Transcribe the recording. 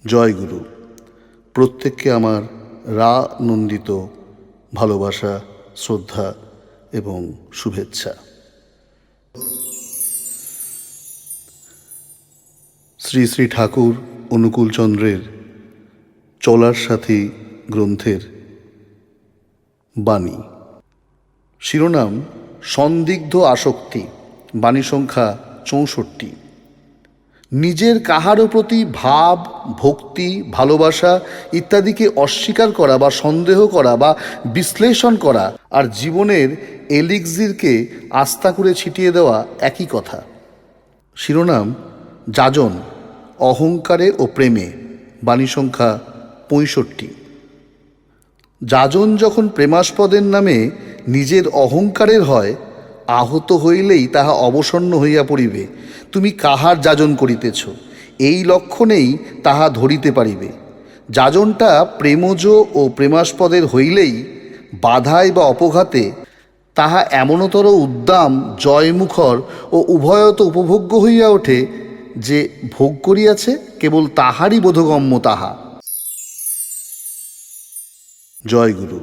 জয় গুরু। প্রত্যেককে আমার নন্দিত ভালোবাসা, শ্রদ্ধা এবং শুভেচ্ছা। শ্রী শ্রী ঠাকুর অনুকূলচন্দ্রের চলার সাথী গ্রন্থের বাণী। শিরোনাম সন্দিগ্ধ আসক্তি, বাণী সংখ্যা 64। নিজের কাহারও প্রতি ভাব, ভক্তি, ভালোবাসা ইত্যাদিকে অস্বীকার করা বা সন্দেহ করা বা বিশ্লেষণ করা আর জীবনের এলিক্সিরকে আস্থা করে ছিটিয়ে দেওয়া একই কথা। শিরোনাম যাজন, অহংকারে ও প্রেমে, বাণী সংখ্যা 65। যাজন যখন প্রেমাস্পদের নামে নিজের অহংকারের হয়, আহত হইলেই তাহা অবসন্ন হইয়া পড়িবে। তুমি কাহার যাজন করিতেছ, এই লক্ষণেই তাহা ধরিতে পারিবে। যাজনটা প্রেমজ ও প্রেমাস্পদের হইলেই বাধায় বা অপঘাতে তাহা এমনতর উদ্দাম, জয়মুখর ও উভয়ত উপভোগ্য হইয়া ওঠে যে ভোগ করিয়াছে কেবল তাহারই বোধগম্য তাহা। জয় গুরু।